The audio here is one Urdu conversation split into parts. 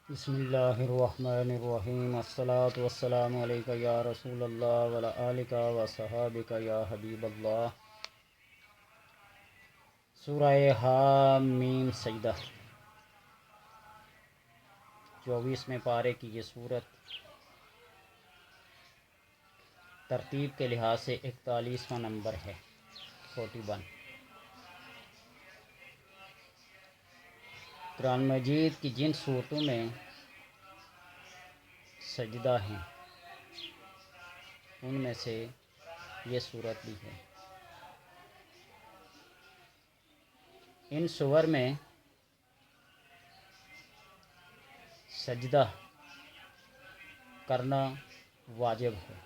بسم اللہ الرحمن الرحیم الصلاۃ والسلام علیک یا رسول اللہ وعلی آلک و صحابک یا حبیب اللہ۔ سورہ حامیم سجدہ 24ویں پارے کی یہ صورت ترتیب کے لحاظ سے 41واں نمبر ہے، 41۔ قرآن مجید کی جن صورتوں میں سجدہ ہیں ان میں سے یہ صورت بھی ہے۔ ان سور میں سجدہ کرنا واجب ہے،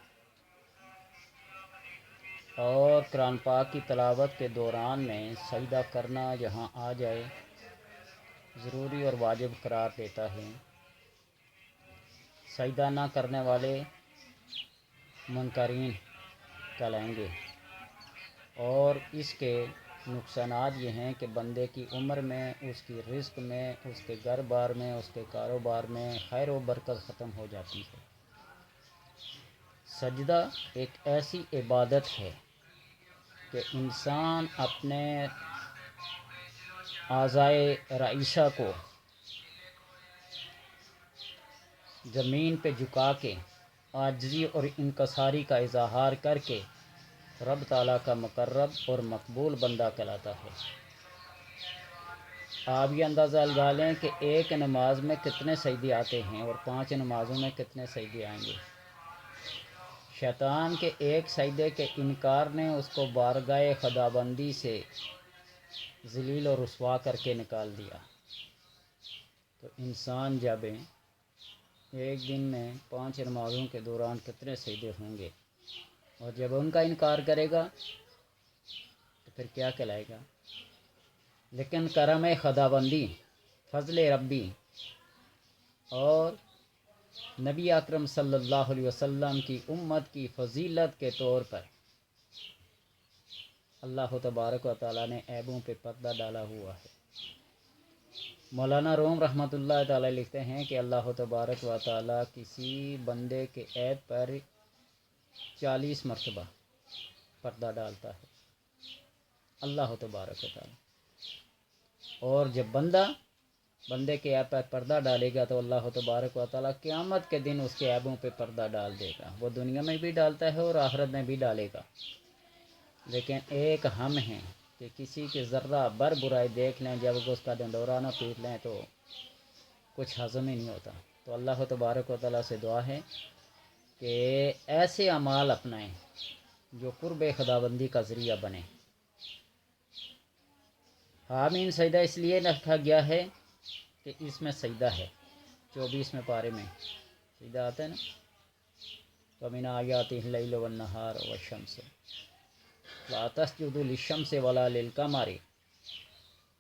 اور قرآن پاک کی تلاوت کے دوران میں سجدہ کرنا جہاں آ جائے ضروری اور واجب قرار دیتا ہے۔ سجدہ نہ کرنے والے منکرین کہلائیں گے، اور اس کے نقصانات یہ ہیں کہ بندے کی عمر میں، اس کی رزق میں، اس کے گھر بار میں، اس کے کاروبار میں خیر و برکت ختم ہو جاتی ہے۔ سجدہ ایک ایسی عبادت ہے کہ انسان اپنے اعضائے رئیسہ کو زمین پہ جھکا کے عاجزی اور انکساری کا اظہار کر کے رب تعالیٰ کا مقرب اور مقبول بندہ کہلاتا ہے۔ آپ یہ اندازہ لگا لیں کہ ایک نماز میں کتنے سجدے آتے ہیں اور 5 نمازوں میں کتنے سجدے آئیں گے۔ شیطان کے ایک سجدے کے انکار نے اس کو بارگاہ خداوندی سے ذلیل اور رسوا کر کے نکال دیا۔ تو انسان جب ایک دن میں 5 نمازوں کے دوران کتنے سجدے ہوں گے، اور جب ان کا انکار کرے گا تو پھر کیا کہلائے گا۔ لیکن کرم خداوندی، فضل ربی اور نبی اکرم صلی اللہ علیہ وسلم کی امت کی فضیلت کے طور پر اللہ تبارک و تعالیٰ نے عیبوں پہ پردہ ڈالا ہوا ہے۔ مولانا روم رحمۃ اللہ تعالیٰ لکھتے ہیں کہ اللہ تبارک و تعالیٰ کسی بندے کے عیب پر 40 مرتبہ پردہ ڈالتا ہے، اللہ تبارک و تعالیٰ۔ اور جب بندے کے عیب پر پردہ ڈالے گا تو اللہ تبارک و تعالیٰ قیامت کے دن اس کے عیبوں پہ پردہ ڈال دے گا۔ وہ دنیا میں بھی ڈالتا ہے اور آخرت میں بھی ڈالے گا، لیکن ایک ہم ہیں کہ کسی کی ذرہ بر برائی دیکھ لیں، جب اس کا ڈنڈورا نہ پیٹ لیں تو کچھ ہضم ہی نہیں ہوتا۔ تو اللہ تبارک و تعالیٰ سے دعا ہے کہ ایسے اعمال اپنائیں جو قرب خداوندی کا ذریعہ بنے۔ حامیم سجدہ اس لیے رکھا گیا ہے کہ اس میں سجدہ ہے۔ 24ویں پارے میں سجدہ آتا ہے نا، وَمِنْ آیَاتِهِ اللَّيْلُ وَالنَّهَارُ وَالشَّمْسُ لَا تَسْجُدُوا لِلشَّمْسِ وَلَا لِلْقَمَرِ۔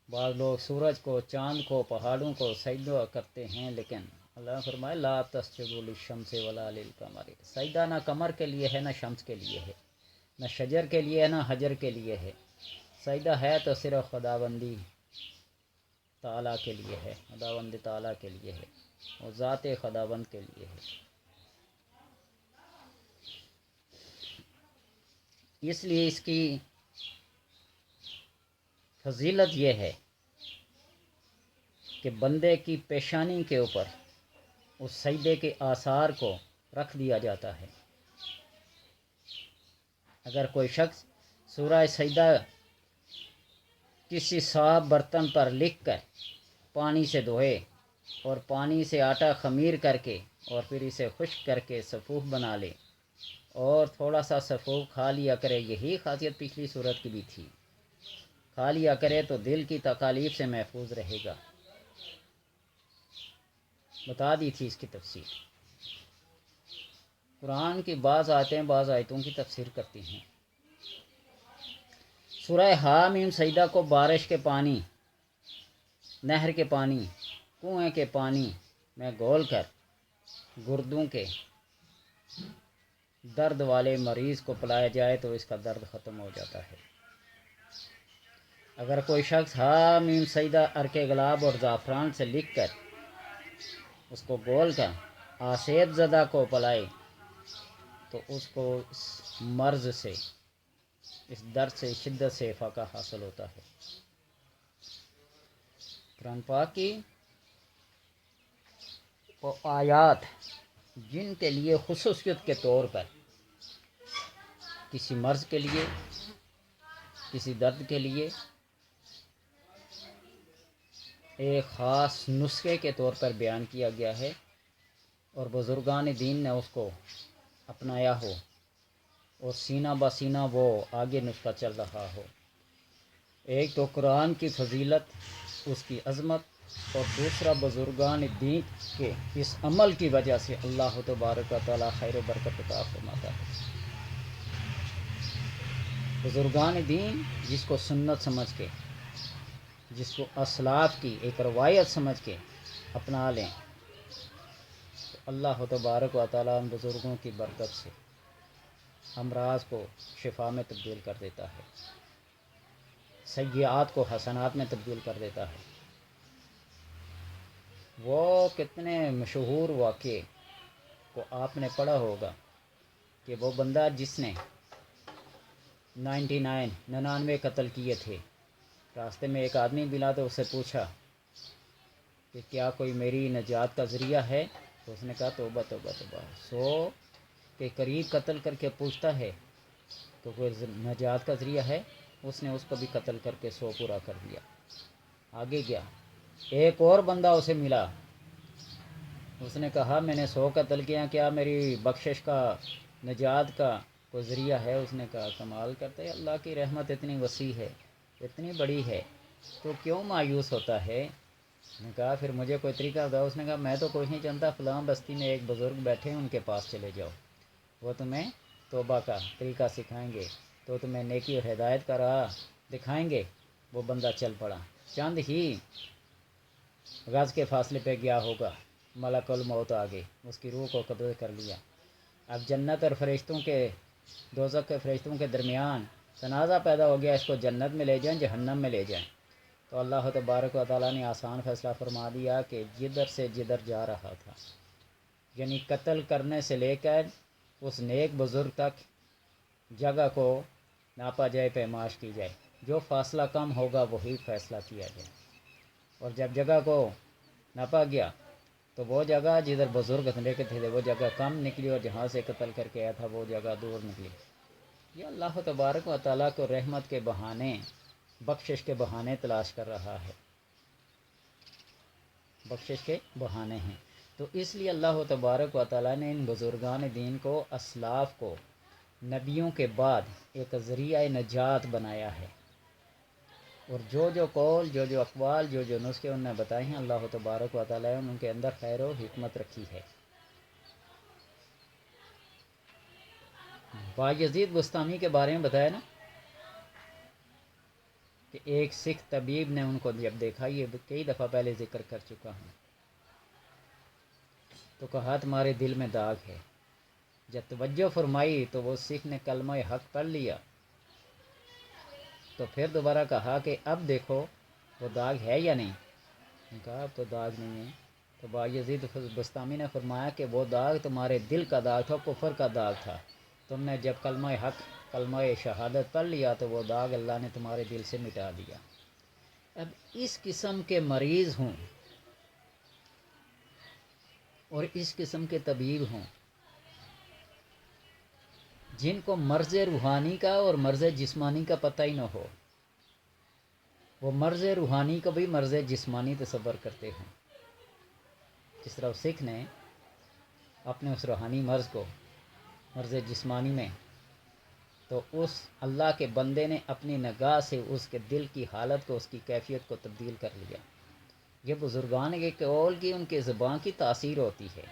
بعض لوگ سورج کو، چاند کو، پہاڑوں کو سجدہ کرتے ہیں، لیکن اللہ نے فرمایا لا تسجدوا للشمس ولا للقمر۔ سجدہ نہ قمر کے لیے ہے، نہ شمس کے لیے ہے، نہ شجر کے لیے ہے، نہ حجر کے لیے ہے۔ سجدہ ہے تو صرف خداوندی تعالیٰ کے لیے ہے، خداوند تعالیٰ کے لیے ہے، اور ذات خداوند کے لیے ہے۔ اس لیے اس کی فضیلت یہ ہے کہ بندے کی پیشانی کے اوپر اس سجدے کے آثار کو رکھ دیا جاتا ہے۔ اگر کوئی شخص سورہ سجدہ کسی صاف برتن پر لکھ کر پانی سے دھوئے اور پانی سے آٹا خمیر کر کے اور پھر اسے خشک کر کے صفوف بنا لے اور تھوڑا سا صفوف کھا لیا کرے، یہی خاصیت پچھلی صورت کی بھی تھی، کھا لیا کرے تو دل کی تکالیف سے محفوظ رہے گا۔ بتا دی تھی اس کی تفسیر۔ قرآن کی بعض آیتوں کی تفسیر کرتی ہیں۔ سورہ حامیم سجدہ کو بارش کے پانی، نہر کے پانی، کنویں کے پانی میں گھول کر گردوں کے درد والے مریض کو پلایا جائے تو اس کا درد ختم ہو جاتا ہے۔ اگر کوئی شخص حامیم سجدہ عرق گلاب اور زعفران سے لکھ کر اس کو گول کا آسیب زدہ کو پلائے تو اس کو اس مرض سے، اس درد سے، شدت سے فاقہ حاصل ہوتا ہے۔ قرآن پاک کی وہ آیات جن کے لیے خصوصیت کے طور پر کسی مرض کے لیے، کسی درد کے لیے ایک خاص نسخے کے طور پر بیان کیا گیا ہے، اور بزرگان دین نے اس کو اپنایا ہو اور سینہ بہ سینہ وہ آگے نسخہ چل رہا ہو۔ ایک تو قرآن کی فضیلت، اس کی عظمت، اور دوسرا بزرگان دین کے اس عمل کی وجہ سے اللہ تبارک و تعالی خیر و برکت عطا فرماتا ہے۔ بزرگان دین جس کو سنت سمجھ کے، جس کو اسلاف کی ایک روایت سمجھ کے اپنا لیں، تو اللہ تبارک و تعالی ان بزرگوں کی برکت سے امراض کو شفا میں تبدیل کر دیتا ہے، سیئات کو حسنات میں تبدیل کر دیتا ہے۔ وہ کتنے مشہور واقعے کو آپ نے پڑھا ہوگا کہ وہ بندہ جس نے 99 قتل کیے تھے، راستے میں ایک آدمی ملا تو اس سے پوچھا کہ کیا کوئی میری نجات کا ذریعہ ہے؟ تو اس نے کہا توبہ توبہ توبہ، 100 کے قریب قتل کر کے پوچھتا ہے تو کوئی نجات کا ذریعہ ہے؟ اس نے اس کو بھی قتل کر کے 100 پورا کر دیا، آگے گیا۔ ایک اور بندہ اسے ملا، اس نے کہا میں نے 100 قتل کیا، کیا میری بخشش کا، نجات کا کوئی ذریعہ ہے؟ اس نے کہا کمال کرتے، اللہ کی رحمت اتنی وسیع ہے، اتنی بڑی ہے، تو کیوں مایوس ہوتا ہے؟ اس نے کہا پھر مجھے کوئی طریقہ بتاؤ۔ اس نے کہا میں تو کچھ نہیں جانتا، فلاں بستی میں ایک بزرگ بیٹھے ہیں، ان کے پاس چلے جاؤ، وہ تمہیں توبہ کا طریقہ سکھائیں گے، تو تمہیں نیکی اور ہدایت کا راہ دکھائیں گے۔ وہ بندہ چل پڑا، چند ہی گز کے فاصلے پہ گیا ہوگا، ملک الموت آ گئے، اس کی روح کو قبضہ کر لیا۔ اب جنت اور فرشتوں کے، دوزخ کے فرشتوں کے درمیان تنازع پیدا ہو گیا، اس کو جنت میں لے جائیں جہنم میں لے جائیں۔ تو اللہ تبارک و تعالیٰ نے آسان فیصلہ فرما دیا کہ جدھر سے جدھر جا رہا تھا، یعنی قتل کرنے سے لے کر اس نیک بزرگ تک جگہ کو ناپا جائے، پیمائش کی جائے، جو فاصلہ کم ہوگا وہی فیصلہ کیا جائے۔ اور جب جگہ کو ناپا گیا تو وہ جگہ جدھر بزرگ لے کے تھے وہ جگہ کم نکلی، اور جہاں سے قتل کر کے آیا تھا وہ جگہ دور نکلی۔ یہ اللہ تبارک و تعالیٰ کو رحمت کے بہانے، بخشش کے بہانے تلاش کر رہا ہے، بخشش کے بہانے ہیں۔ تو اس لیے اللہ تبارک و تعالیٰ نے ان بزرگان دین کو، اسلاف کو، نبیوں کے بعد ایک ذریعہ نجات بنایا ہے، اور جو قول، جو اقوال، جو نسخے انہوں نے بتائے ہیں، اللہ تبارک و تعالیٰ نے ان کے اندر خیر و حکمت رکھی ہے۔ بایزید بستامی کے بارے میں بتایا نا کہ ایک سکھ طبیب نے ان کو جب دیکھا، یہ کئی دفعہ پہلے ذکر کر چکا ہوں، تو کہا تمہارے دل میں داغ ہے۔ جب توجہ فرمائی تو وہ سکھ نے کلمہ حق پڑھ لیا، تو پھر دوبارہ کہا کہ اب دیکھو وہ داغ ہے یا نہیں؟ نے کہا اب تو داغ نہیں ہے۔ تو بایزید بستامی نے فرمایا کہ وہ داغ تمہارے دل کا داغ تھا، کفر کا داغ تھا، تم نے جب کلمہ حق، کلمہ شہادت پڑھ لیا تو وہ داغ اللہ نے تمہارے دل سے مٹا دیا۔ اب اس قسم کے مریض ہوں اور اس قسم کے طبیب ہوں جن کو مرض روحانی کا اور مرض جسمانی کا پتہ ہی نہ ہو، وہ مرض روحانی کو بھی مرض جسمانی تصور کرتے ہیں، جس طرح سکھ نے اپنے اس روحانی مرض کو مرض جسمانی میں، تو اس اللہ کے بندے نے اپنی نگاہ سے اس کے دل کی حالت کو، اس کی کیفیت کو تبدیل کر لیا۔ یہ بزرگان کے قول کی، ان کے زبان کی تاثیر ہوتی ہے۔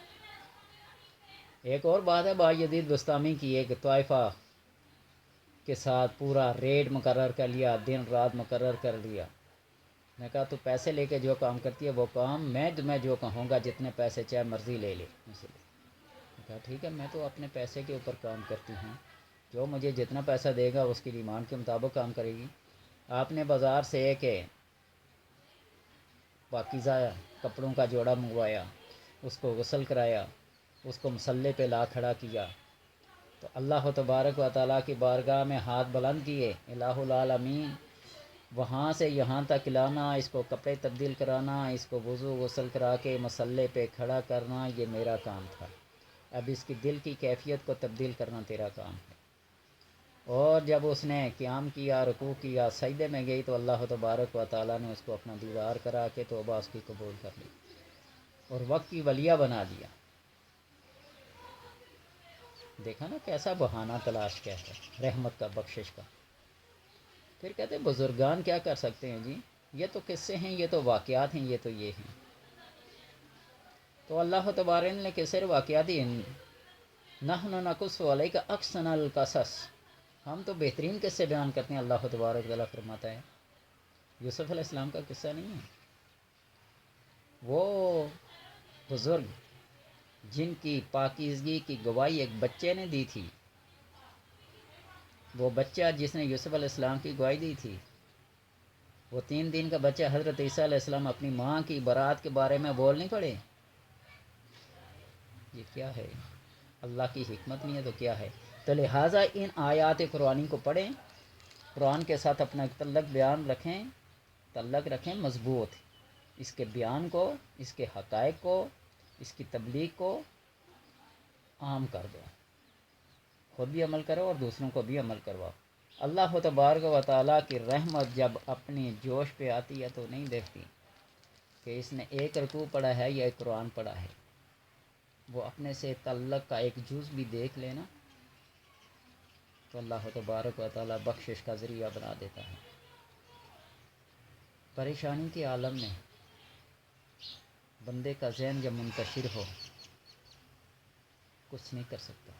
ایک اور بات ہے، بایزید بستامی کی ایک طائفہ کے ساتھ پورا ریٹ مقرر کر لیا، دن رات مقرر کر لیا۔ میں کہا تو پیسے لے کے جو کام کرتی ہے وہ کام میں تمہیں جو کہوں گا، جتنے پیسے چاہے مرضی لے لے مجھ سے۔ میں کہا ٹھیک ہے، میں تو اپنے پیسے کے اوپر کام کرتی ہوں، جو مجھے جتنا پیسہ دے گا اس کی ڈیمانڈ کے مطابق کام کرے گی۔ آپ نے بازار سے ایک پاکیزہ کپڑوں کا جوڑا منگوایا، اس کو غسل کرایا، اس کو مصلے پہ لا کھڑا کیا، تو اللہ تبارک و تعالیٰ کی بارگاہ میں ہاتھ بلند کیے، الہ العالمین وہاں سے یہاں تک لانا، اس کو کپڑے تبدیل کرانا، اس کو وضو غسل کرا کے مصلے پہ کھڑا کرنا، یہ میرا کام تھا۔ اب اس کی دل کی کیفیت کو تبدیل کرنا تیرا کام ہے۔ اور جب اس نے قیام کیا، رکوع کیا، سجدے میں گئی، تو اللہ تبارک و تعالیٰ نے اس کو اپنا دیدار کرا کے توبہ اس کی قبول کر لی اور وقت کی ولیہ بنا دیا۔ دیکھا نا کیسا بہانہ تلاش کیا ہے رحمت کا، بخشش کا۔ پھر کہتے ہیں بزرگان کیا کر سکتے ہیں جی، یہ تو قصے ہیں، یہ تو واقعات ہیں، یہ تو یہ ہیں۔ تو اللہ تبارک نے کیسے واقعات ہی نحن نقص علیک احسن القصص، ہم تو بہترین قصے بیان کرتے ہیں۔ اللہ تبارک تعالیٰ فرماتا ہے یوسف علیہ السلام کا قصہ نہیں ہے، وہ بزرگ جن کی پاکیزگی کی گواہی ایک بچے نے دی تھی، وہ بچہ جس نے یوسف علیہ السلام کی گواہی دی تھی، وہ 3 دن کا بچہ حضرت عیسیٰ علیہ السلام اپنی ماں کی برات کے بارے میں بول نہیں پڑے۔ یہ کیا ہے؟ اللہ کی حکمت نہیں ہے تو کیا ہے؟ تو لہٰذا ان آیات قرآنی کو پڑھیں، قرآن کے ساتھ اپنا تعلق بیان رکھیں، تعلق رکھیں مضبوط، اس کے بیان کو، اس کے حقائق کو، اس کی تبلیغ کو عام کر دو، خود بھی عمل کرو اور دوسروں کو بھی عمل کرواؤ۔ اللہ تبارک و تعالیٰ کی رحمت جب اپنی جوش پہ آتی ہے تو نہیں دیکھتی کہ اس نے ایک رکوع پڑھا ہے یا ایک قرآن پڑھا ہے، وہ اپنے سے تعلق کا ایک جز بھی دیکھ لینا تو اللہ تبارک و تعالیٰ بخشش کا ذریعہ بنا دیتا ہے۔ پریشانی کے عالم میں بندے کا ذہن جب منتشر ہو کچھ نہیں کر سکتا،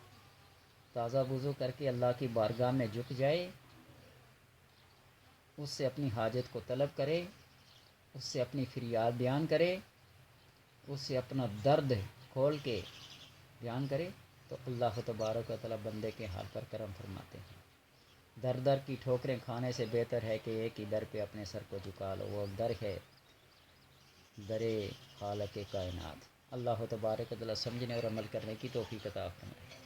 تازہ وضو کر کے اللہ کی بارگاہ میں جھک جائے، اس سے اپنی حاجت کو طلب کرے، اس سے اپنی فریاد بیان کرے، اس سے اپنا درد کھول کے بیان کرے، تو اللہ تبارک و تعالیٰ بندے کے حال پر کرم فرماتے ہیں۔ در در کی ٹھوکریں کھانے سے بہتر ہے کہ ایک ہی در پہ اپنے سر کو جھکا لو، وہ در ہے در خالق کائنات۔ اللہ تبارک و تعالیٰ سمجھنے اور عمل کرنے کی توفیق عطا فرمائے۔